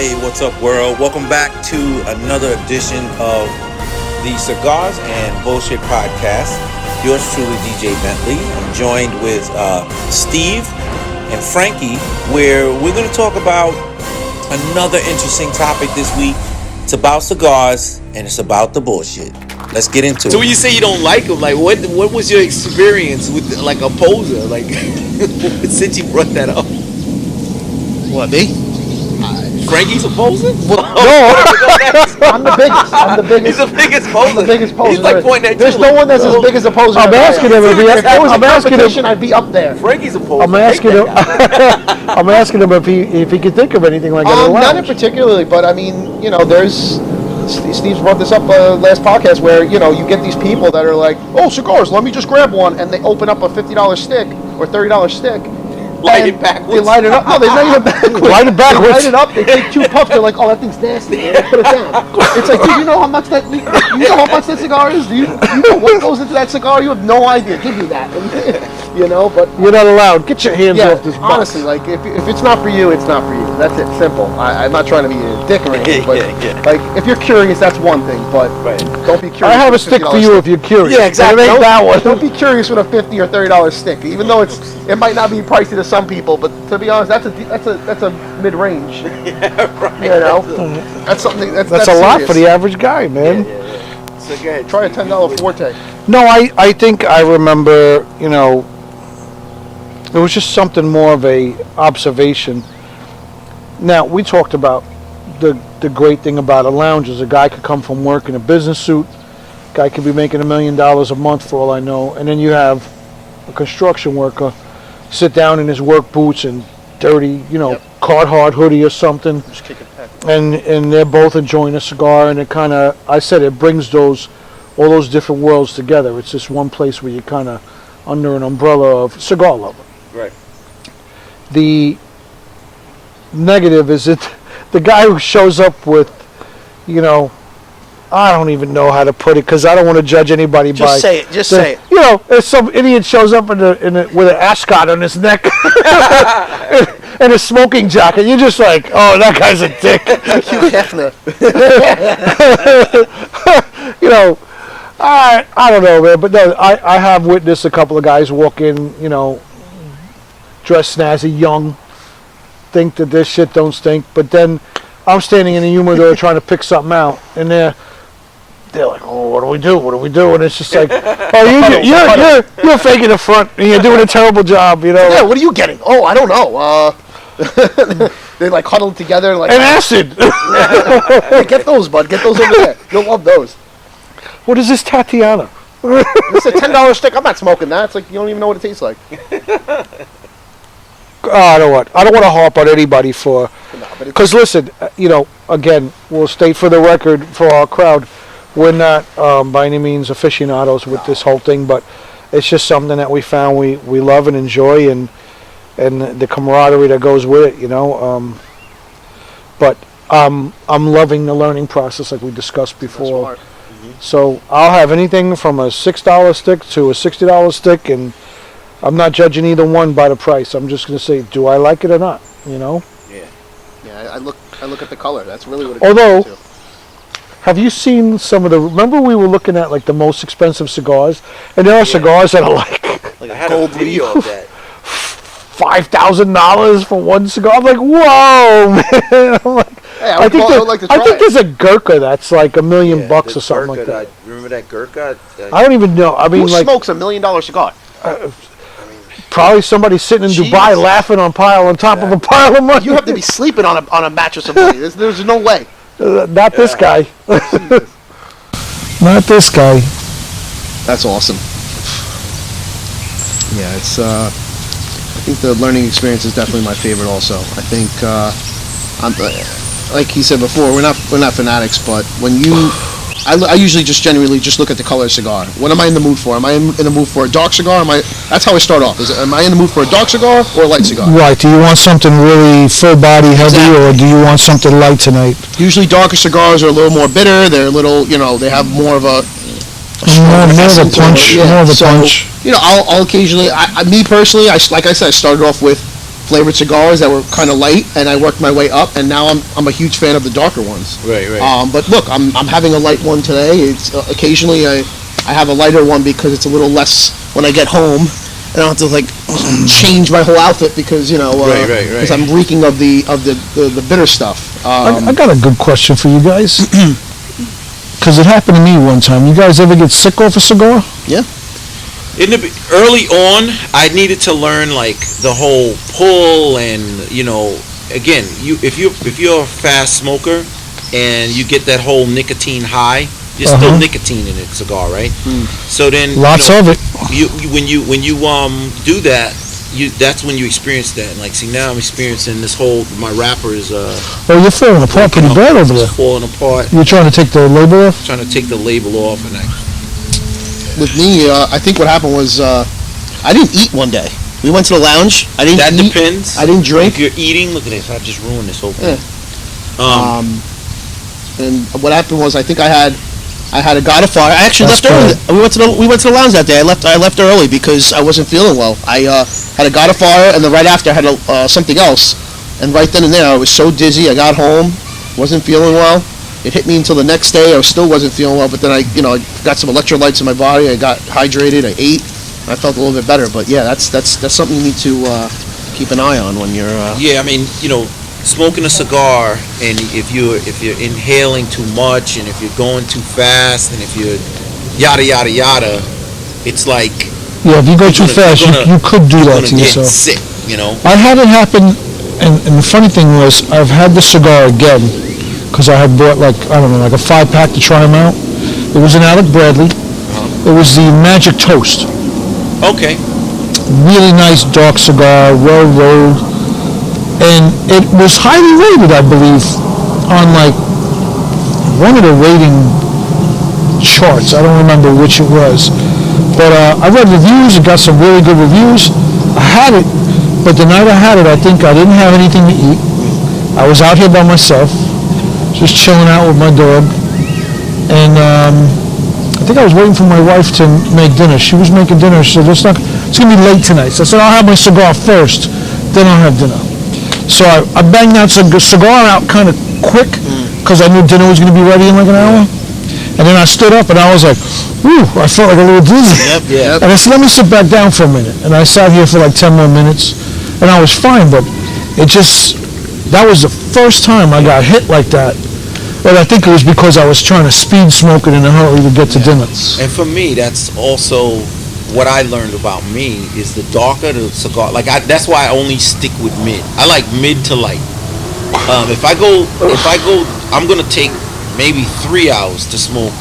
Hey, what's up, world? Welcome back to another edition of the Cigars and Bullshit Podcast. Yours truly, DJ Bentley. I'm joined with Steve and Frankie, where we're going to talk about another interesting topic this week. It's about cigars, and it's about the bullshit. Let's get into it. So when you say you don't like them, like what was your experience with like a poser? Like since you brought that up. What, me? Frankie's a poser? No, I'm the biggest. He's the biggest poser. I'm the biggest poser. He's like pointing at There's you. no one that's as big as a poser. I'm asking him if he. If there was I'm a asking competition, him. I'd be up there. Frankie's a poser. I'm asking him. I'm asking him if he could think of anything like that. Not in particularly, but I mean, you know, there's. Steve's brought this up last podcast where, you know, you get these people that are like, oh, cigars, let me just grab one, and they open up a $50 stick or $30 stick. Light it backwards. They light it up. No, they light it backwards. Light it backwards. They light it up. They take 2 puffs. They're like, oh, that thing's nasty. And they put it down. It's like, dude, you know how much that cigar is? Do you know what goes into that cigar? You have no idea. Give me that. You know, but You're not allowed. Get your hands off this box. honestly, like if it's not for you, it's not for you. That's it. Simple. I'm not trying to be a dick or anything, but like if you're curious, that's one thing. But don't be curious. I have a with stick for $50 you stick. if you're curious. Yeah, exactly. It ain't that one. Don't be curious with a $50 or $30 stick, even though it might not be pricey to some people. But to be honest, that's a mid-range. Yeah, right. You know, that's something that's That's a lot serious. for the average guy, man. So go ahead. Try a $10 Forte. No, I think I remember, you know, it was just something more of a observation. Now, we talked about the great thing about a lounge is a guy could come from work in a business suit, guy could be making $1 million a month for all I know, and then you have a construction worker sit down in his work boots and dirty, you know, Carhartt hoodie or something, Just kick it back. and they're both enjoying a cigar, and it kind of, I said, it brings all those different worlds together. It's just one place where you're kind of under an umbrella of cigar lover. Right. The negative is that the guy who shows up with, you know, I don't even know how to put it because I don't want to judge anybody by. Just say it. Just say it. You know, if some idiot shows up with an ascot on his neck and a smoking jacket, you're just like, oh, that guy's a dick. Hugh Hefner. You know, I don't know, man, but no, I have witnessed a couple of guys walk in, you know, dressed snazzy, young, think that this shit don't stink, but then I'm standing in the humidor trying to pick something out, and they're like, oh, what do we do? What do we do? And it's just like, oh, you're faking the front, and you're doing a terrible job, you know. Yeah, what are you getting? Oh, I don't know. They like huddled together like. An acid. Hey, get those, bud. Get those over there. You'll love those. What is this, Tatiana? It's a $10 stick. I'm not smoking that. It's like you don't even know what it tastes like. I don't want to harp on anybody for, because listen, you know, again, we'll state for the record for our crowd, we're not by any means aficionados with this whole thing, but it's just something that we found we love and enjoy, and the camaraderie that goes with it, you know. But I'm loving the learning process like we discussed before. So I'll have anything from a $6 stick to a $60 stick, and I'm not judging either one by the price. I'm just going to say, do I like it or not? You know. Yeah. I look at the color. That's really what it Although, comes down to. have you seen some of the? Remember we were looking at like the most expensive cigars, and there are cigars that are like I had a video of that. $5,000 for one cigar. I'm like, whoa, man! I'm like, Hey, I think like to try there's a Gurkha that's like $1 million bucks the or something Gurkha, like that. Remember that Gurkha? I don't even know. I mean, Who like smokes $1 million cigar? probably somebody sitting in Dubai laughing on top of a pile of money. You have to be sleeping on a mattress of money. There's no way. Not this guy. Not this guy. That's awesome. Yeah, it's. I think the learning experience is definitely my favorite. Also, I think I'm like he said before, we're not fanatics, but when you. I usually just genuinely just look at the color of cigar. What am I in the mood for? Am I in the mood for a dark cigar? That's how I start off. Am I in the mood for a dark cigar or a light cigar? Right. Do you want something really full body heavy, or do you want something light tonight? Usually darker cigars are a little more bitter. They're a little, they have more of a more of a punch. Yeah. More of a punch. I'll occasionally, me personally, like I said, I started off with flavored cigars that were kind of light, and I worked my way up, and now I'm a huge fan of the darker ones. Right. But look, I'm having a light one today. It's occasionally I have a lighter one because it's a little less when I get home. I don't have to like change my whole outfit because because I'm reeking of the bitter stuff. I got a good question for you guys. Because it happened to me one time. You guys ever get sick off a cigar? Yeah. Early on, I needed to learn like the whole pull, and again, if you're a fast smoker and you get that whole nicotine high, there's still nicotine in a cigar, right? So then lots of it. When you do that, that's when you experience that. And like, see, now I'm experiencing this whole, my wrapper is oh, you're falling apart pretty bad over there. Falling apart. You're trying to take the label off? Trying to take the label off, and with me, I think what happened was I didn't eat one day. We went to the lounge. I didn't that eat. Depends. I didn't drink. If you're eating, look at this. I just ruined this whole thing. Yeah. And what happened was I think I had a Godfather. I actually left early. We went to the lounge that day. I left early because I wasn't feeling well. I had a Godfather, and then right after I had something else. And right then and there, I was so dizzy. I got home, wasn't feeling well. It hit me until the next day. I still wasn't feeling well, but then I got some electrolytes in my body. I got hydrated. I ate. I felt a little bit better. But yeah, that's something you need to keep an eye on when you're. Yeah, I mean, smoking a cigar, and if you're inhaling too much, and if you're going too fast, and if you're yada yada yada, it's like if you go too fast, you could do that to yourself. Sick, I had it happen, and the funny thing was, I've had the cigar again. Because I had bought like a 5-pack to try them out. It was an Alec Bradley. It was the Magic Toast. Okay. Really nice dark cigar, well rolled, and it was highly rated, I believe, on like one of the rating charts. I don't remember which it was, but I read reviews. It got some really good reviews. I had it, but the night I had it, I think I didn't have anything to eat. I was out here by myself. Just chilling out with my dog, and I think I was waiting for my wife to make dinner. She was making dinner. She said, it's gonna be late tonight. So I said, I'll have my cigar first, then I'll have dinner. So I banged that cigar out kind of quick, because I knew dinner was gonna be ready in like an hour. And then I stood up, and I was like, whew, I felt like a little dizzy. Yep. And I said, let me sit back down for a minute. And I sat here for like 10 more minutes, and I was fine, but that was the first time I got hit like that. But I think it was because I was trying to speed smoke it in a hurry to get to dinner. And for me, that's also what I learned about me is the darker the cigar. That's why I only stick with mid. I like mid to light. If I go, I'm gonna take maybe 3 hours to smoke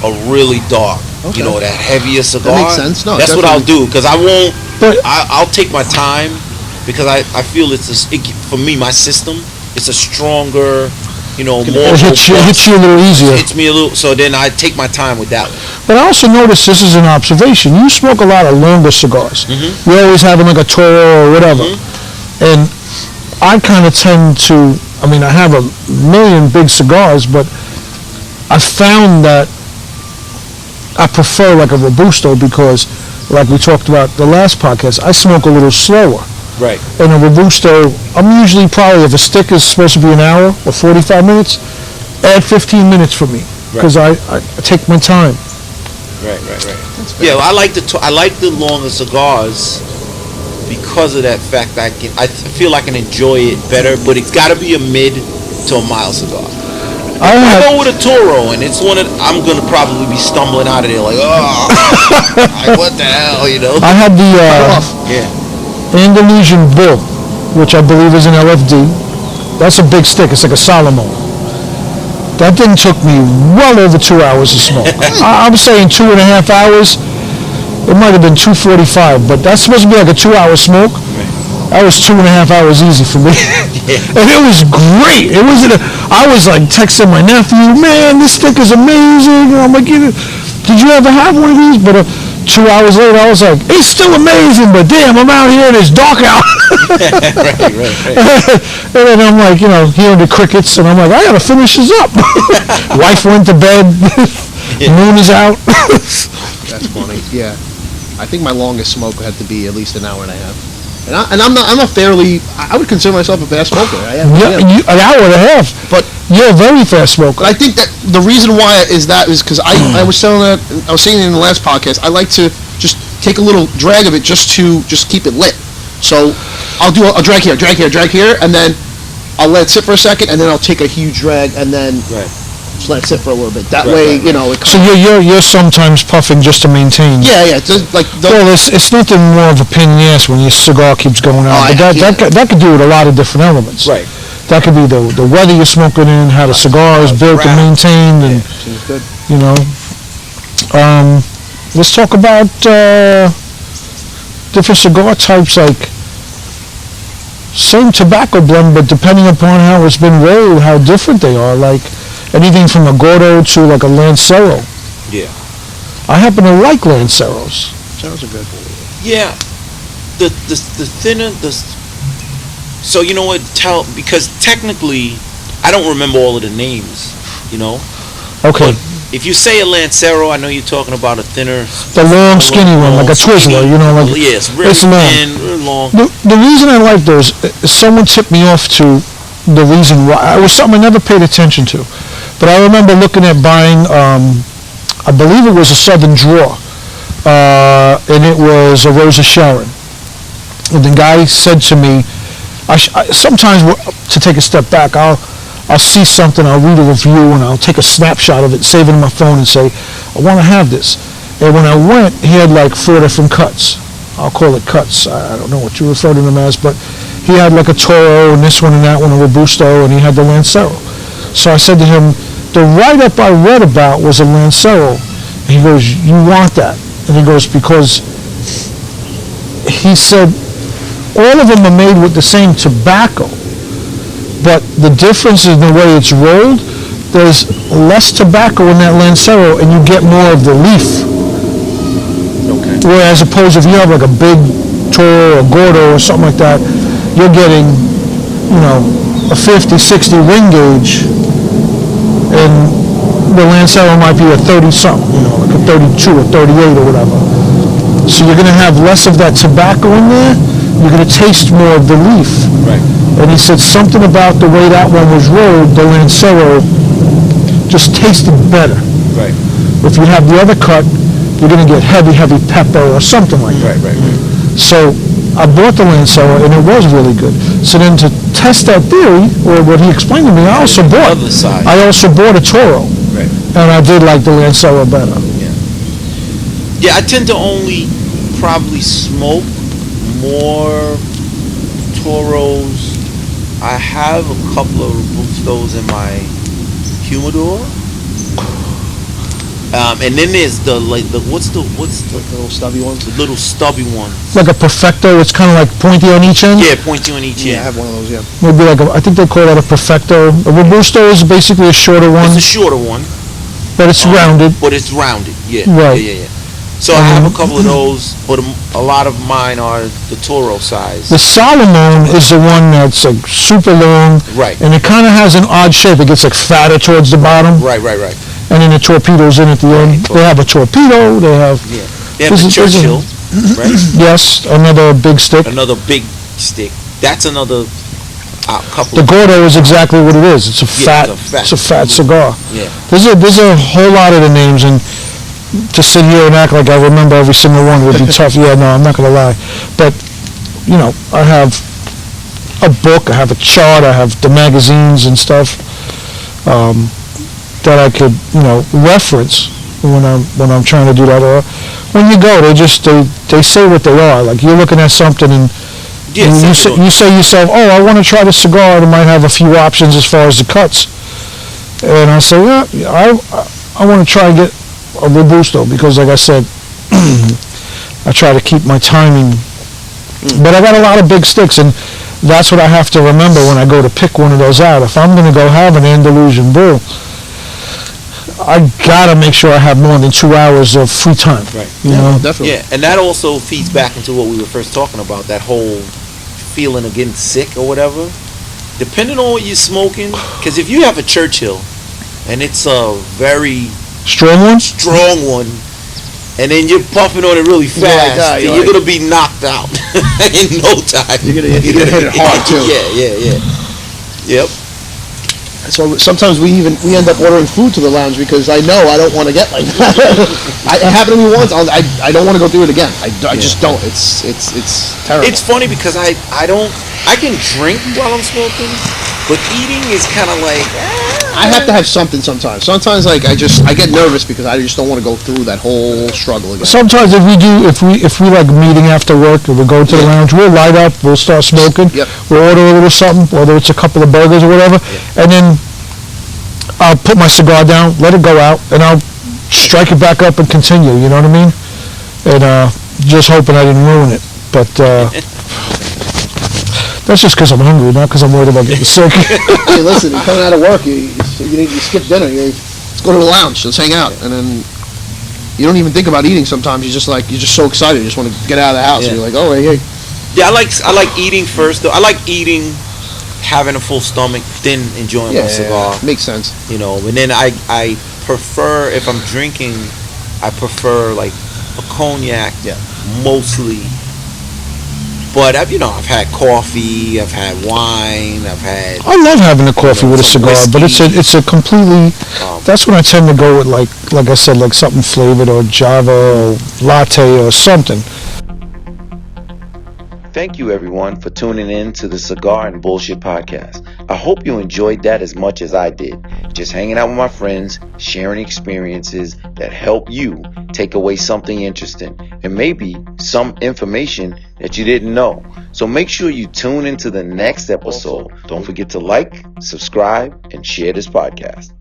a really dark, that heavier cigar. That makes sense. No, that's what I'll do, because I won't. But I'll take my time, because I feel for me, my system, it's a stronger. More. It hits you a little easier. It hits me a little, so then I take my time with that one. But I also noticed, this is an observation, you smoke a lot of longer cigars. You're always having like a Toro or whatever. And I kind of tend to, I have a million big cigars, but I found that I prefer like a Robusto because, like we talked about the last podcast, I smoke a little slower. Right. And a Robusto, I'm usually probably, if a stick is supposed to be an hour or 45 minutes, add 15 minutes for me, because I take my time. Right. Yeah, I like the longer cigars because of that fact. I feel I can enjoy it better, but it's got to be a mid to a mild cigar. I go with a Toro, and it's I'm gonna probably be stumbling out of there like, what the hell, I had the Indonesian Bull, which I believe is an LFD. That's a big stick. It's like a Solomon. That thing took me well over 2 hours to smoke. I'm saying 2.5 hours. It might have been 2:45, but that's supposed to be like a 2-hour smoke. That was 2.5 hours easy for me. And it was great. I was like texting my nephew, man, this stick is amazing. And I'm like, did you ever have one of these? But 2 hours later, I was like, it's still amazing, but damn, I'm out here and it's dark out. right. And then I'm like, hearing the crickets, and I'm like, I gotta finish this up. Wife went to bed. Moon is out. That's funny. Yeah. I think my longest smoke had to be at least an hour and a half. And I'm a fairly, I would consider myself a fast smoker. I am. An hour and a half. But you're a very fast smoker. I think that the reason why is because I was saying it in the last podcast. I like to just take a little drag of it just to keep it lit. So I'll do a drag here, and then I'll let it sit for a second, and then I'll take a huge drag, and then just let it sit for a little bit. That way, you know. So you're sometimes puffing just to maintain. Yeah. Well, it's nothing more of a pain in the ass when your cigar keeps going out. That could do with a lot of different elements. Right. That could be the weather you're smoking in, how the cigar is built and maintained, and you know. Let's talk about different cigar types, like same tobacco blend, but depending upon how it's been rolled, how different they are. Like anything from a Gordo to like a Lancero. Yeah. I happen to like Lanceros. Sounds are good. Yeah. The thinner so you know what? Because technically, I don't remember all of the names. You know. Okay. But if you say a Lancero, I know you're talking about a thinner, the long, skinny one, like a Twizzler. You know, like yes, really thin, really long. The reason I like those, someone tipped me off to the reason why. It was something I never paid attention to, but I remember looking at buying. I believe it was a Southern Draw, and it was a Rosa Sharon. And the guy said to me, sometimes to take a step back, I'll see something, I'll read a review, and I'll take a snapshot of it, save it in my phone, and say, I want to have this. And when I went, he had like 4 different cuts. I'll call it cuts. I don't know what you refer to them as, but he had like a Toro, and this one and that one, a Robusto, and he had the Lancero. So I said to him, the write-up I read about was a Lancero. And he goes, you want that? And he goes, because he said, all of them are made with the same tobacco. But the difference in the way it's rolled, there's less tobacco in that Lancero, and you get more of the leaf. Okay. Whereas opposed if you have like a big Toro or Gordo or something like that, you're getting, you know, a 50, 60 ring gauge, and the Lancero might be a 30-something, you know, like a 32 or 38 or whatever. So you're going to have less of that tobacco in there. You're going to taste more of the leaf. Right. And he said something about the way that one was rolled, the Lancero just tasted better. Right. If you have the other cut, you're going to get heavy pepper or something like that. Right. So I bought the Lancero, and it was really good. So then to test that theory, or what he explained to me, I also bought a Toro. Right. And I did like the Lancero better. Yeah, I tend to only probably smoke more Toros. I have a couple of Robustos in my humidor. And then there's what's the little stubby ones? The little stubby one. Like a Perfecto, it's kind of like pointy on each end? Yeah, pointy on each end. Yeah, I have one of those, yeah. Maybe like I think they call that a Perfecto. A Robusto is basically a shorter one. It's a shorter one. But it's rounded. But it's rounded, yeah. Right. Yeah. So I have a couple of those, but a lot of mine are the Toro size. The Solomon is the one that's like super long. Right. And it kind of has an odd shape. It gets like fatter towards the bottom. Right. And then the Torpedo's in at the end. They have a Torpedo. They have... Yeah. They have the Churchill, right? Yes, another big stick. Another big stick. That's another couple. The Gordo is exactly what it is. It's a fat cigar. Yeah. There's a whole lot of the names, and to sit here and act like I remember every single one would be tough. Yeah, no, I'm not going to lie. But, you know, I have a book, I have a chart, I have the magazines and stuff that I could, you know, reference when I'm trying to do that. Or when you go, they say what they are. Like, you're looking at something and you say to yourself, oh, I want to try the cigar, and it might have a few options as far as the cuts. And I say, yeah, I want to try and get a Robusto, because like I said, I try to keep my timing. But I got a lot of big sticks, and that's what I have to remember when I go to pick one of those out. If I'm going to go have an Andalusian Bull, I got to make sure I have more than 2 hours of free time. Right. You know? Definitely. Yeah, and that also feeds back into what we were first talking about, that whole feeling of getting sick or whatever. Depending on what you're smoking, because if you have a Churchill, and it's a very strong one, and then you're puffing on it really fast, like, and you're gonna be knocked out in no time. You're gonna hit it hard too. Yeah. Yep. So sometimes we end up ordering food to the lounge because I know I don't want to get like that. It happened to me once. I don't want to go through it again. I just don't. It's terrible. It's funny because I can drink while I'm smoking, but eating is kind of like. I have to have something sometimes. Sometimes like I get nervous because I just don't want to go through that whole struggle again. Sometimes if we like meeting after work, and we go to the lounge, we'll light up, we'll start smoking, we'll order a little something, whether it's a couple of burgers or whatever, and then I'll put my cigar down, let it go out, and I'll strike it back up and continue. You know what I mean? And just hoping I didn't ruin it, but. That's just because I'm hungry, not because I'm worried about getting sick. Hey, listen, you're coming out of work, you skip dinner, let's go to the lounge, let's hang out, and then you don't even think about eating sometimes. You're just so excited, you just want to get out of the house, and you're like, oh, hey. Yeah, I like eating first, though. I like eating, having a full stomach, then enjoying my cigar. Yeah, makes sense. You know, and then I prefer, if I'm drinking, I prefer, like, a cognac, mostly. But I've had coffee, I've had wine, I love having a coffee with a cigar, whiskey. But it's a completely. That's when I tend to go with like I said, like something flavored or Java or latte or something. Thank you, everyone, for tuning in to the Cigar and Bullshit podcast. I hope you enjoyed that as much as I did. Just hanging out with my friends, sharing experiences that help you take away something interesting and maybe some information that you didn't know. So make sure you tune into the next episode. Don't forget to like, subscribe, and share this podcast.